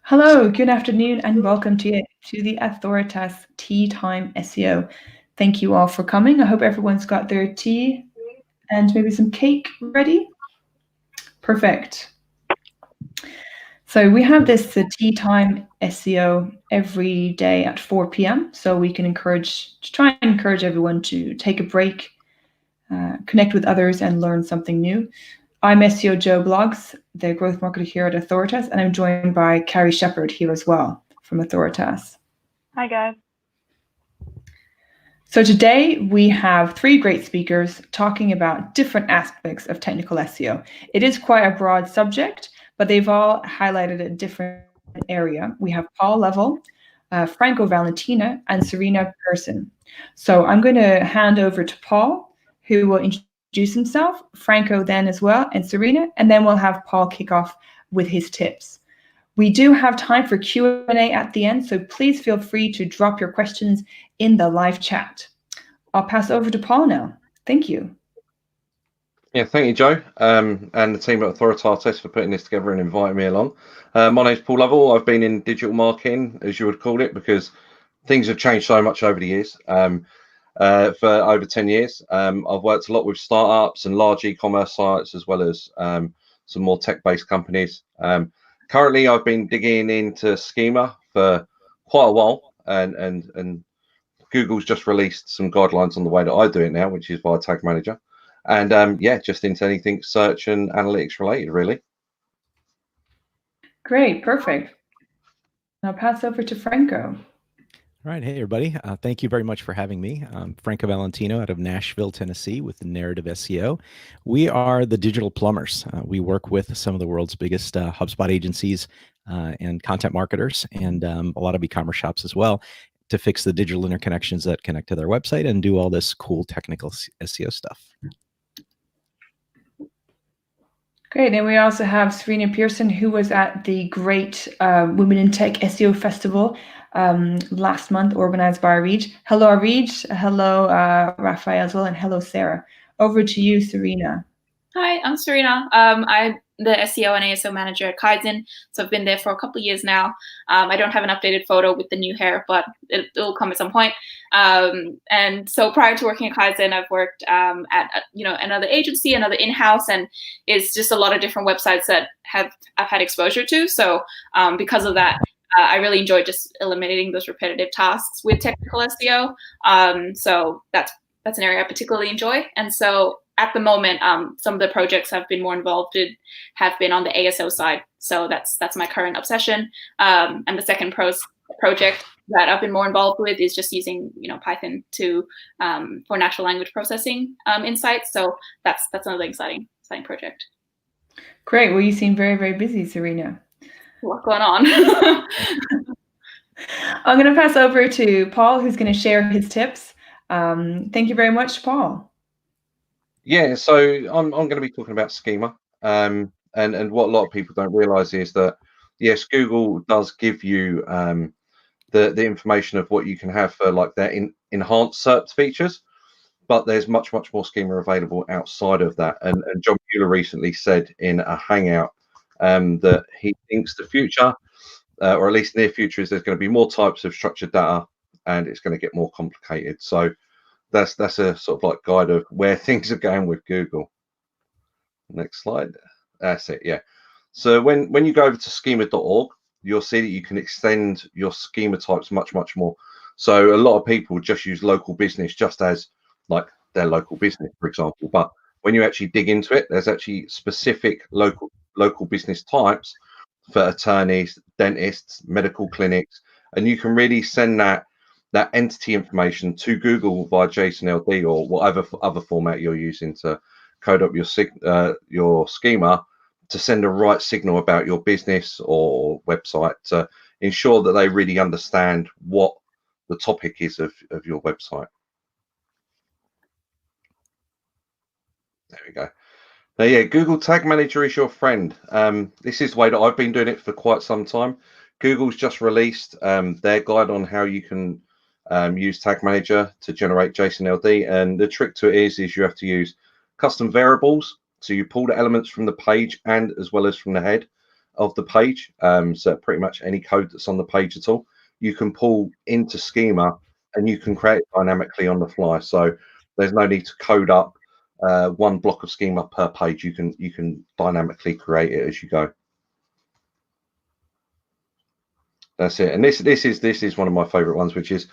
Hello, good afternoon, and welcome to the Authoritas Tea Time SEO. Thank you all for coming. I hope everyone's got their tea and maybe some cake ready. Perfect. So we have this Tea Time SEO every day at 4 p.m. So we can try and encourage everyone to take a break, connect with others, and learn something new. I'm SEO Joe Blogs, the growth marketer here at Authoritas, and I'm joined by Carrie Shepherd here as well from Authoritas. Hi, guys. So today we have three great speakers talking about different aspects of technical SEO. It is quite a broad subject, but they've all highlighted a different area. We have Paul Lovell, Franco Valentino, and Serena Pearson. So I'm going to hand over to Paul, who will introduce himself, Franco then as well, and Serena, and then we'll have Paul kick off with his tips. We do have time for Q&A at the end, so please feel free to drop your questions in the live chat. I'll pass over to Paul now. Thank you. Yeah, thank you, Joe, and the team at Authoritas for putting this together and inviting me along. My name's Paul Lovell. I've been in digital marketing, as you would call it, because things have changed so much over the years. For over 10 years, I've worked a lot with startups and large e-commerce sites, as well as some more tech-based companies. Currently, I've been digging into Schema for quite a while, and Google's just released some guidelines on the way that I do it now, which is via Tag Manager. And yeah, just into anything search and analytics related, really. Great, perfect. I'll pass over to Franco. All right. Hey, everybody. Thank you very much for having me. I'm Franco Valentino out of Nashville, Tennessee with Narrative SEO. We are the digital plumbers. We work with some of the world's biggest HubSpot agencies and content marketers and a lot of e-commerce shops as well to fix the digital interconnections that connect to their website and do all this cool technical SEO stuff. Great. And we also have Serena Pearson, who was at the great Women in Tech SEO Festival last month, organized by Arid. Hello, Arid. Hello, Raphael as well. And hello, Sarah. Over to you, Serena. Hi, I'm Serena. I'm the SEO and ASO manager at Kaizen. So I've been there for a couple of years now. I don't have an updated photo with the new hair, but it'll come at some point. And so prior to working at Kaizen, I've worked at another agency, another in-house, and it's just a lot of different websites that I've had exposure to. So because of that, I really enjoy just eliminating those repetitive tasks with technical SEO. So that's an area I particularly enjoy. And so at the moment, some of the projects I've been more involved in have been on the ASO side. So that's my current obsession. And the second project that I've been more involved with is just using Python for natural language processing insights. So that's another exciting project. Great. Well, you seem very, very busy, Serena. A lot going on. I'm going to pass over to Paul, who's going to share his tips. Thank you very much, Paul. Yeah, so I'm going to be talking about Schema, and what a lot of people don't realize is that yes, Google does give you the information of what you can have for like their enhanced SERP features, but there's much more Schema available outside of that. And John Mueller recently said in a hangout that he thinks the future, or at least near future, is there's going to be more types of structured data, and it's going to get more complicated. So that's a sort of like guide of where things are going with Google. Next slide. That's it. Yeah. So when you go over to schema.org, you'll see that you can extend your schema types much more. So a lot of people just use local business just as like their local business, for example. But when you actually dig into it, there's actually specific local business types for attorneys, dentists, medical clinics, and you can really send that entity information to Google via JSON-LD or whatever other format you're using to code up your schema to send the right signal about your business or website to ensure that they really understand what the topic is of your website. There we go. Now, yeah, Google Tag Manager is your friend. This is the way that I've been doing it for quite some time. Google's just released their guide on how you can use Tag Manager to generate JSON-LD, and the trick to it is you have to use custom variables. So you pull the elements from the page and as well as from the head, of the page. So pretty much any code that's on the page at all, you can pull into Schema and you can create it dynamically on the fly. So there's no need to code up one block of Schema per page. You can dynamically create it as you go. That's it. And this is one of my favorite ones, which is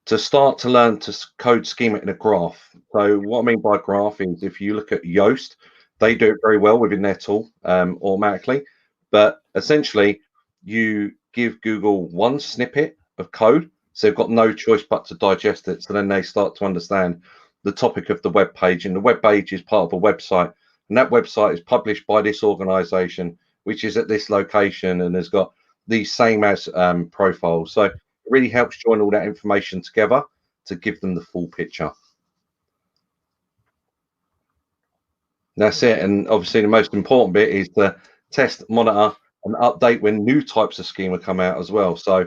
to start to learn to code Schema in a graph. So what I mean by graph is, if you look at Yoast, they do it very well within their tool automatically. But essentially, you give Google one snippet of code, so they've got no choice but to digest it. So then they start to understand the topic of the web page, and the web page is part of a website, and that website is published by this organization, which is at this location and has got the same as profiles. So it really helps join all that information together to give them the full picture. That's it. And obviously the most important bit is to test, monitor, and update when new types of Schema come out as well. So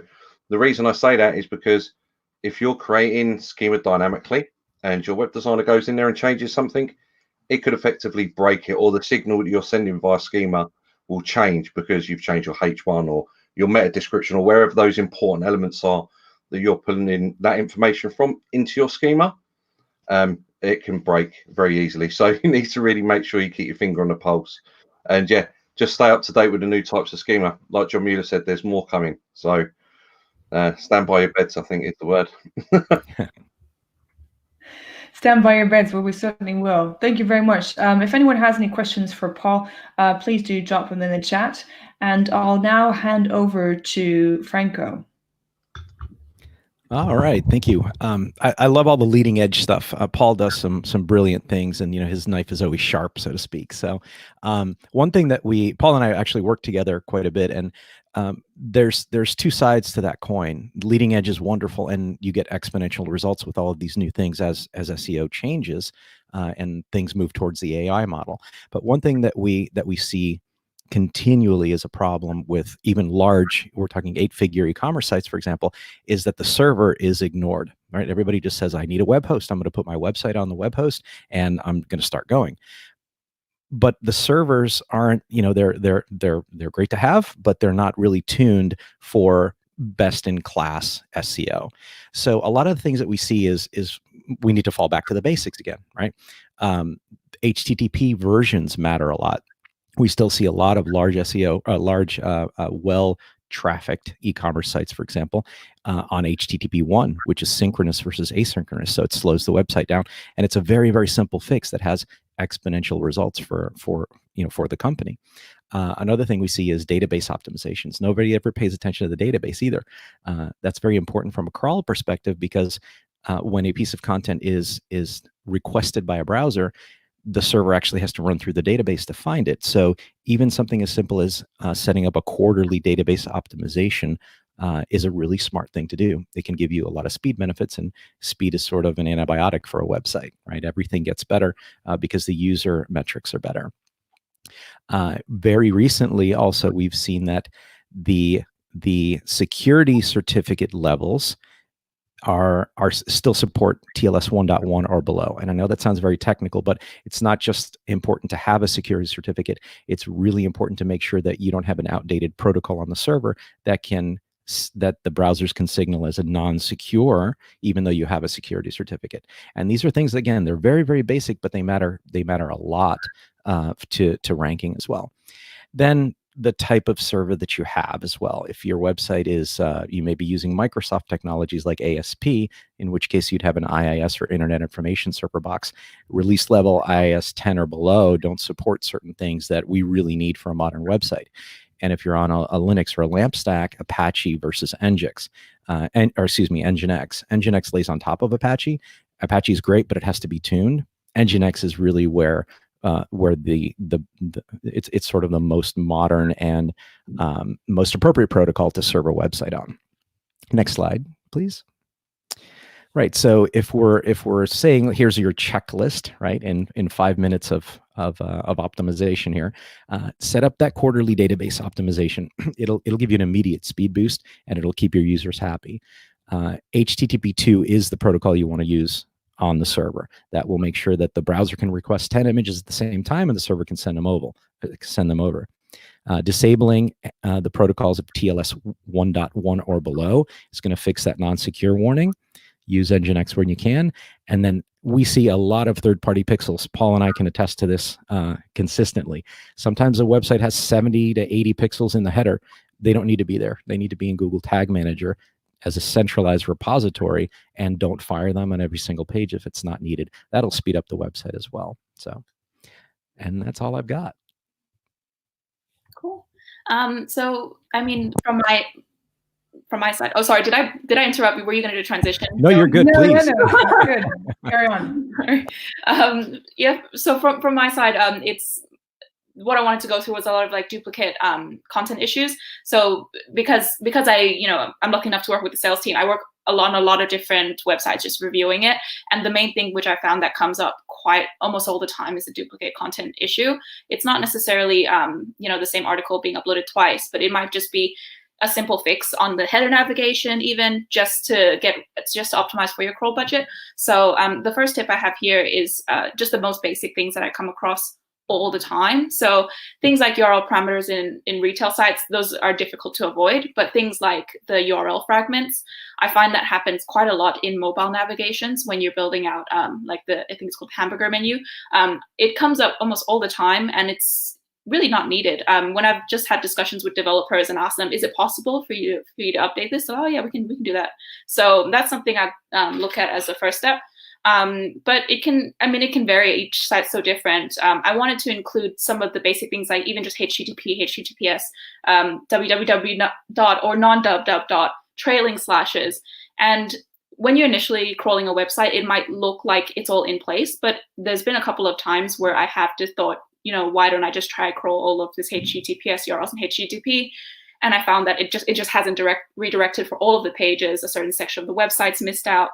the reason I say that is because if you're creating Schema dynamically and your web designer goes in there and changes something, it could effectively break it, or the signal that you're sending via Schema will change because you've changed your H1 or your meta description, or wherever those important elements are that you're pulling in that information from into your Schema. It can break very easily. So you need to really make sure you keep your finger on the pulse. And yeah, just stay up to date with the new types of Schema. Like John Mueller said, there's more coming. So stand by your beds, I think is the word. Stand by your beds. Well, we certainly will. Thank you very much. If anyone has any questions for Paul, please do drop them in the chat. And I'll now hand over to Franco. All right, thank you. I love all the leading edge stuff. Paul does some brilliant things, and his knife is always sharp, so to speak. So one thing that Paul and I actually work together quite a bit, and there's two sides to that coin. Leading edge is wonderful, and you get exponential results with all of these new things as SEO changes and things move towards the AI model. But one thing that we see continually is a problem with even large, we're talking 8-figure e-commerce sites, for example, is that the server is ignored, right? Everybody just says, I need a web host. I'm going to put my website on the web host and I'm going to start going. But the servers aren't, they're great to have, but they're not really tuned for best in class SEO. So a lot of the things that we see is we need to fall back to the basics again, right? HTTP versions matter a lot. We still see a lot of large SEO, well-trafficked e-commerce sites, for example, on HTTP1, which is synchronous versus asynchronous. So it slows the website down, and it's a very, very simple fix that has exponential results for the company. Another thing we see is database optimizations. Nobody ever pays attention to the database either. That's very important from a crawl perspective, because when a piece of content is requested by a browser, the server actually has to run through the database to find it. So even something as simple as setting up a quarterly database optimization is a really smart thing to do. It can give you a lot of speed benefits, and speed is sort of an antibiotic for a website, right? Everything gets better because the user metrics are better. Very recently, also, we've seen that the security certificate levels are still support TLS 1.1 or below. And I know that sounds very technical, but it's not just important to have a security certificate. It's really important to make sure that you don't have an outdated protocol on the server that the browsers can signal as a non-secure, even though you have a security certificate. And these are things, again, they're very, very basic, but they matter a lot to ranking as well. Then the type of server that you have as well. If your website is, you may be using Microsoft technologies like ASP, in which case you'd have an IIS or Internet Information Server box. Release level IIS 10 or below don't support certain things that we really need for a modern website. And if you're on a Linux or a LAMP stack, Apache versus Nginx, Nginx. Nginx lays on top of Apache. Apache is great, but it has to be tuned. Nginx is really where it's sort of the most modern and most appropriate protocol to serve a website on. Next slide, please. Right. So if we're saying here's your checklist, right, in 5 minutes of optimization here, set up that quarterly database optimization. It'll give you an immediate speed boost, and it'll keep your users happy. HTTP2 is the protocol you want to use on the server. That will make sure that the browser can request 10 images at the same time, and the server can send them over. Disabling the protocols of TLS 1.1 or below is going to fix that non-secure warning. Use Nginx when you can. And then we see a lot of third-party pixels. Paul and I can attest to this consistently. Sometimes a website has 70 to 80 pixels in the header. They don't need to be there. They need to be in Google Tag Manager as a centralized repository, and don't fire them on every single page if it's not needed. That'll speed up the website as well. So, and that's all I've got. Cool. So, I mean, from my side. Oh, sorry. Did I interrupt you? Were you going to do transition? No, you're good. Please. No. Good. Carry on. Yeah. So from my side, it's what I wanted to go through was a lot of like duplicate content issues. So because I'm lucky enough to work with the sales team, I work on a lot of different websites just reviewing it. And the main thing which I found that comes up quite almost all the time is the duplicate content issue. It's not necessarily the same article being uploaded twice, but it might just be a simple fix on the header navigation, even just to optimize for your crawl budget. So the first tip I have here is just the most basic things that I come across all the time. So things like URL parameters in retail sites, those are difficult to avoid, but things like the URL fragments, I find that happens quite a lot in mobile navigations when you're building out I think it's called hamburger menu. It comes up almost all the time, and it's really not needed. When I've just had discussions with developers and asked them, is it possible for you to update this? So, oh yeah, we can do that. So that's something I look at as a first step. But it can vary. Each site's so different. I wanted to include some of the basic things like even just HTTP, HTTPS, www or non-www trailing slashes. And when you're initially crawling a website, it might look like it's all in place, but there's been a couple of times where I have just thought, why don't I just try crawl all of this HTTPS URLs in HTTP? And I found that it just hasn't redirected for all of the pages. A certain section of the website's missed out.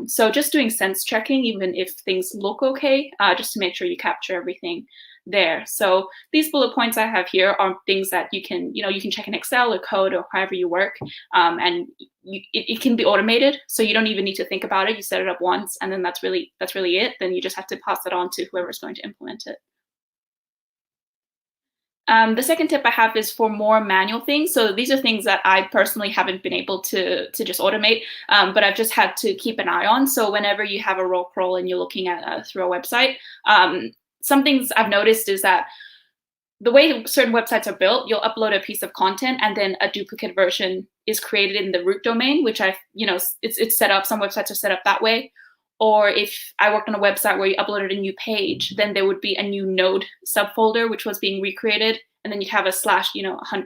So just doing sense checking, even if things look okay, just to make sure you capture everything there. So these bullet points I have here are things that you can check in Excel or code or however you work, and it can be automated. So you don't even need to think about it. You set it up once, and then that's really it. Then you just have to pass it on to whoever's going to implement it. The second tip I have is for more manual things. So these are things that I personally haven't been able to just automate, but I've just had to keep an eye on. So whenever you have a raw crawl and you're looking at through a website, some things I've noticed is that the way certain websites are built, you'll upload a piece of content and then a duplicate version is created in the root domain, which it's set up. Some websites are set up that way. Or if I worked on a website where you uploaded a new page, then there would be a new node subfolder, which was being recreated. And then you have a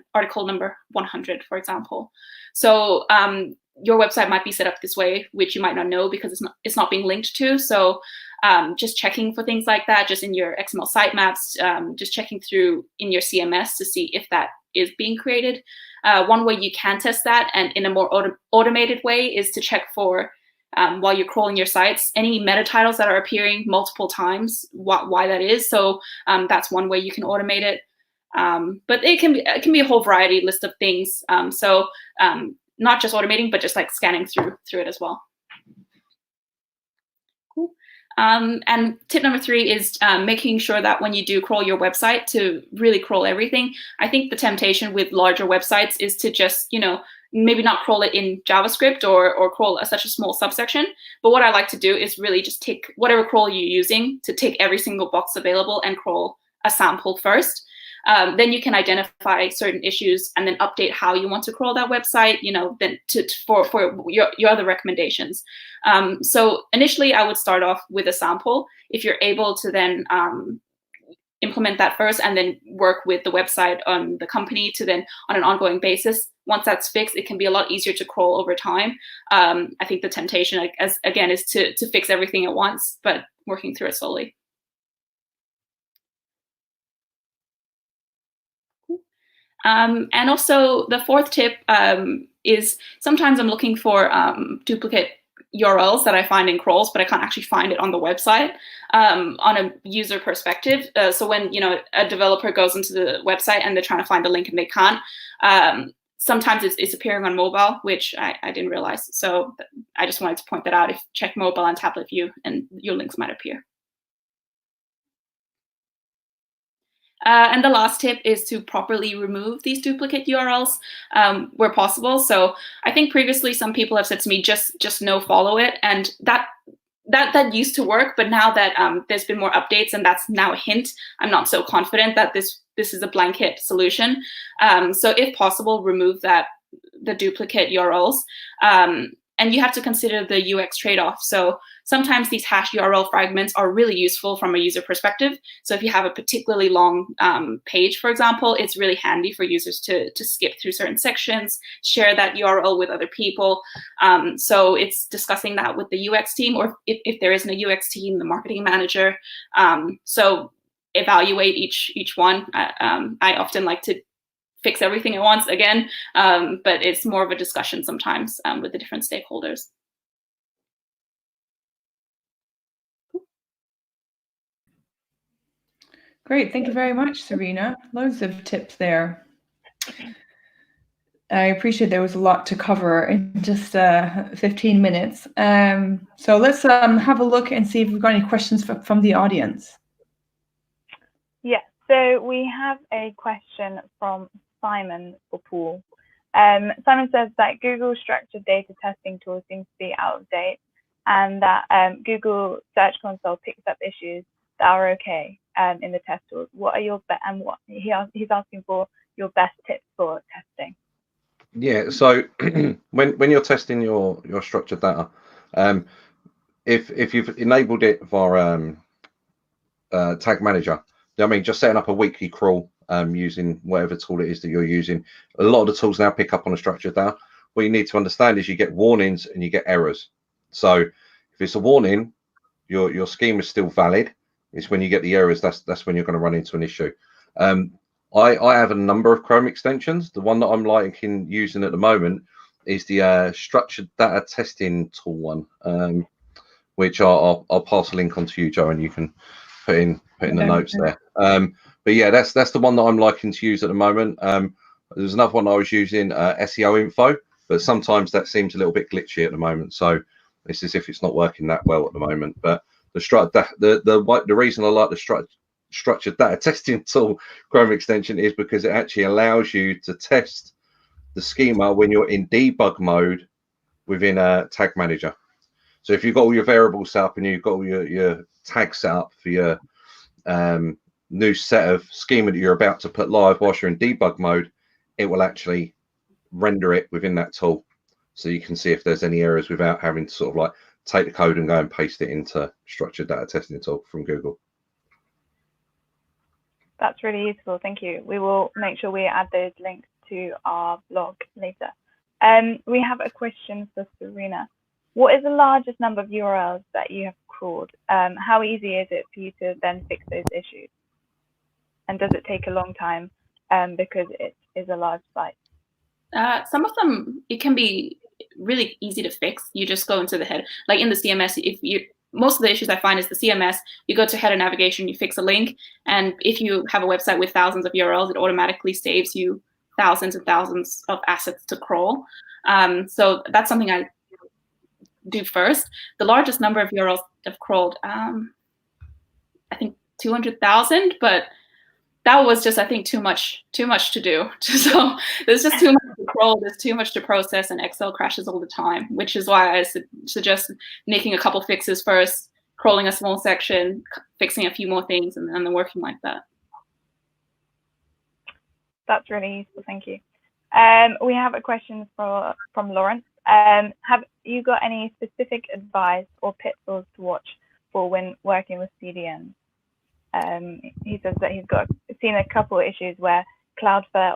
/ article number 100, for example. So your website might be set up this way, which you might not know because it's not being linked to. So just checking for things like that, just in your XML sitemaps, just checking through in your CMS to see if that is being created. One way you can test that, and in a more automated way, is to check for, while you're crawling your sites, any meta titles that are appearing multiple times, why that is. So that's one way you can automate it. But it can be a whole variety list of things. So not just automating, but just like scanning through it as well. Cool. And tip number 3 is making sure that when you do crawl your website, to really crawl everything. I think the temptation with larger websites is to just, maybe not crawl it in JavaScript or crawl such a small subsection. But what I like to do is really just take whatever crawl you're using to take every single box available and crawl a sample first. Then you can identify certain issues and then update how you want to crawl that website, then for your other recommendations. So initially, I would start off with a sample. If you're able to then implement that first and then work with the website on the company to then on an ongoing basis. Once that's fixed, it can be a lot easier to crawl over time. I think the temptation, again, is to fix everything at once, but working through it slowly. And also the fourth tip is sometimes I'm looking for duplicate URLs that I find in crawls, but I can't actually find it on the website on a user perspective. So when a developer goes into the website and they're trying to find a link and they can't, sometimes it's appearing on mobile, which I didn't realize. So I just wanted to point that out. If check mobile and tablet view, and your links might appear. And the last tip is to properly remove these duplicate URLs where possible. So I think previously some people have said to me, just no follow it, and that used to work, but now that there's been more updates and that's now a hint, I'm not so confident that this is a blanket solution. So if possible, remove the duplicate URLs. And you have to consider the UX trade-off. So sometimes these hash URL fragments are really useful from a user perspective. So if you have a particularly long page, for example, it's really handy for users to skip through certain sections, share that URL with other people. So it's discussing that with the UX team, or if there isn't a UX team, the marketing manager. So evaluate each one. I often like to fix everything at once again, but it's more of a discussion sometimes with the different stakeholders. Great, thank you very much, Serena. Loads of tips there. I appreciate there was a lot to cover in just 15 minutes. So let's have a look and see if we've got any questions from the audience. Yeah, so we have a question from Simon for Paul. Simon says that Google structured data testing tool seems to be out of date, and that Google Search Console picks up issues that are okay in the test tools. What are your he's asking for your best tips for testing? Yeah, so when you're testing your structured data, if you've enabled it via Tag Manager, I mean, just setting up a weekly crawl using whatever tool it is that you're using. A lot of the tools now pick up on a structured data. What you need to understand is you get warnings and you get errors. So if it's a warning, your scheme is still valid. It's when you get the errors, that's when you're going to run into an issue. I have a number of Chrome extensions. The one that I'm liking using at the moment is the structured data testing tool one, which I'll pass a link on to you, Joe, and you can put in the notes there. But yeah, that's the one that I'm liking to use at the moment. There's another one I was using, SEO Info, but sometimes that seems a little bit glitchy at the moment. So it's as if it's not working that well at the moment. But the reason I like the structured data testing tool Chrome extension is because it actually allows you to test the schema when you're in debug mode within a tag manager. So if you've got all your variables set up and you've got all your tags set up for your new set of schema that you're about to put live whilst you're in debug mode, it will actually render it within that tool. So you can see if there's any errors without having to sort of like take the code and go and paste it into structured data testing tool from Google. That's really useful, thank you. We will make sure we add those links to our blog later. We have a question for Serena. What is the largest number of URLs that you have crawled? How easy is it for you to then fix those issues? And does it take a long time because it is a large site? Some of them, it can be really easy to fix. You just go into the head, like in the CMS, most of the issues I find is the CMS, you go to header navigation, you fix a link, and if you have a website with thousands of URLs, it automatically saves you thousands and thousands of assets to crawl. So that's something I do first. The largest number of URLs I've crawled, I think 200,000, but that was just, I think, too much to do. So there's just too much to crawl, there's too much to process, and Excel crashes all the time, which is why I suggest making a couple fixes first, crawling a small section, fixing a few more things, and then working like that. That's really useful, thank you. We have a question from Lawrence. Have you got any specific advice or pitfalls to watch for when working with CDNs? He says that he's seen a couple of issues where Cloudflare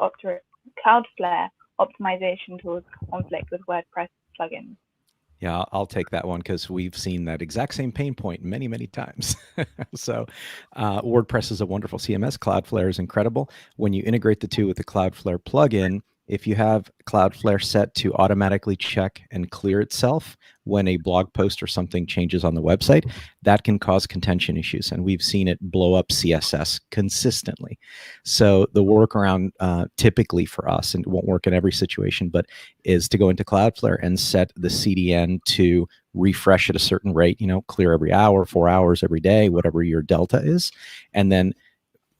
optimization tools conflict with WordPress plugins. Yeah, I'll take that one because we've seen that exact same pain point many, many times. So WordPress is a wonderful CMS. Cloudflare is incredible. When you integrate the two with the Cloudflare plugin, if you have Cloudflare set to automatically check and clear itself when a blog post or something changes on the website, that can cause contention issues. And we've seen it blow up CSS consistently. So the workaround typically for us, and it won't work in every situation, but is to go into Cloudflare and set the CDN to refresh at a certain rate, clear every hour, 4 hours every day, whatever your delta is. And then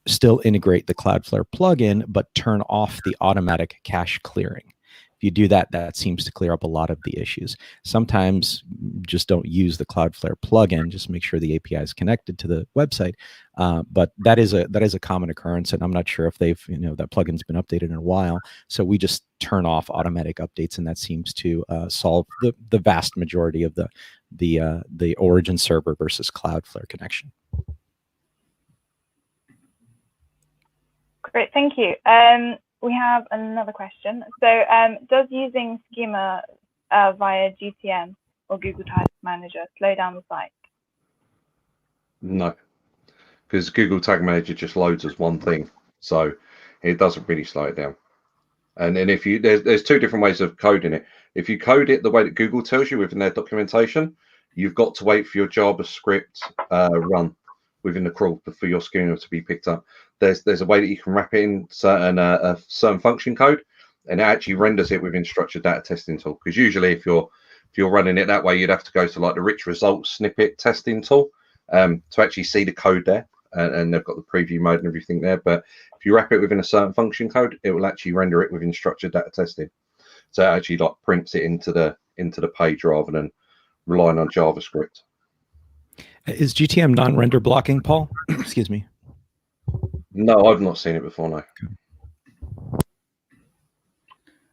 still integrate the Cloudflare plugin, but turn off the automatic cache clearing. If you do that, that seems to clear up a lot of the issues. Sometimes just don't use the Cloudflare plugin. Just make sure the API is connected to the website. But that is a common occurrence, and I'm not sure if they've that plugin's been updated in a while. So we just turn off automatic updates, and that seems to solve the vast majority of the origin server versus Cloudflare connection. Great, thank you. We have another question. So does using Schema via GTM or Google Tag Manager slow down the site? No, because Google Tag Manager just loads as one thing, so it doesn't really slow it down. And then if you there's two different ways of coding it. If you code it the way that Google tells you within their documentation, you've got to wait for your JavaScript run within the crawl for your schema to be picked up. There's a way that you can wrap it in certain function code, and it actually renders it within structured data testing tool. Because usually, if you're running it that way, you'd have to go to like the rich results snippet testing tool to actually see the code there, and they've got the preview mode and everything there. But if you wrap it within a certain function code, it will actually render it within structured data testing. So it actually like prints it into the page rather than relying on JavaScript. Is GTM non-render blocking, Paul? Excuse me. No, I've not seen it before, no.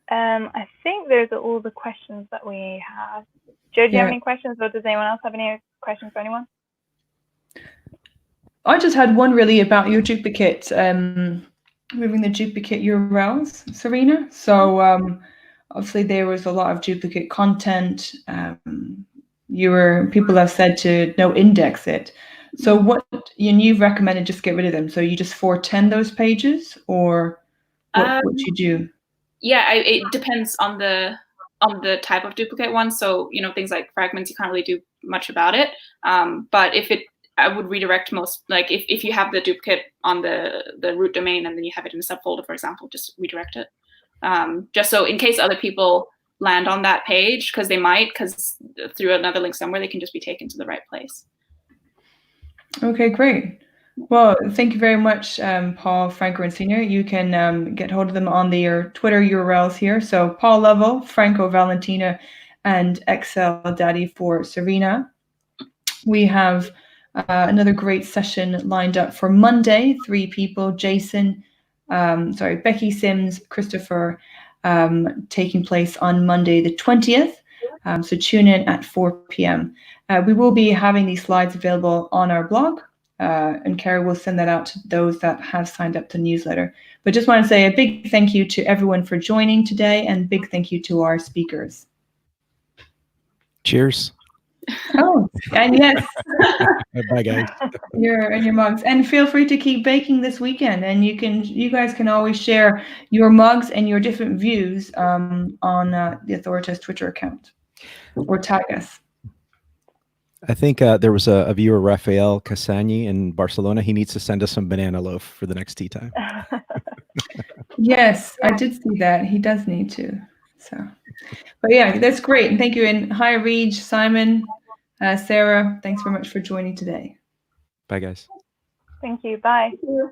I think those are all the questions that we have. Joe, do you have any questions, or does anyone else have any questions for anyone? I just had one really about your duplicate, moving the duplicate URLs, Serena. So obviously there was a lot of duplicate content. People have said to no index it. So what you've recommended just get rid of them. So you just 410 those pages, or what you do? Yeah, it depends on the type of duplicate one. So things like fragments, you can't really do much about it. But I would redirect most, like if you have the duplicate on the root domain and then you have it in a subfolder, for example, just redirect it. Just so in case other people land on that page, because they might, because through another link somewhere, they can just be taken to the right place. Okay, great. Well, thank you very much, Paul, Franco, and Senior. You can get hold of them on their Twitter URLs here. So Paul Lovell, Franco, Valentino, and Excel Daddy for Serena. We have another great session lined up for Monday. 3 people, Becky, Sims, Christopher, taking place on Monday the 20th. So tune in at 4 p.m. We will be having these slides available on our blog, and Carrie will send that out to those that have signed up to the newsletter. But just want to say a big thank you to everyone for joining today, and big thank you to our speakers. Cheers. Oh, and yes. Bye, guys. your mugs, and feel free to keep baking this weekend. And you guys can always share your mugs and your different views on the Authoritas Twitter account, or tag us. I think there was a viewer, Rafael Casani in Barcelona. He needs to send us some banana loaf for the next tea time. Yes, I did see that. He does need to. So, but yeah, that's great. And thank you. And hi, Reed, Simon, Sarah. Thanks very much for joining today. Bye, guys. Thank you. Bye. Thank you.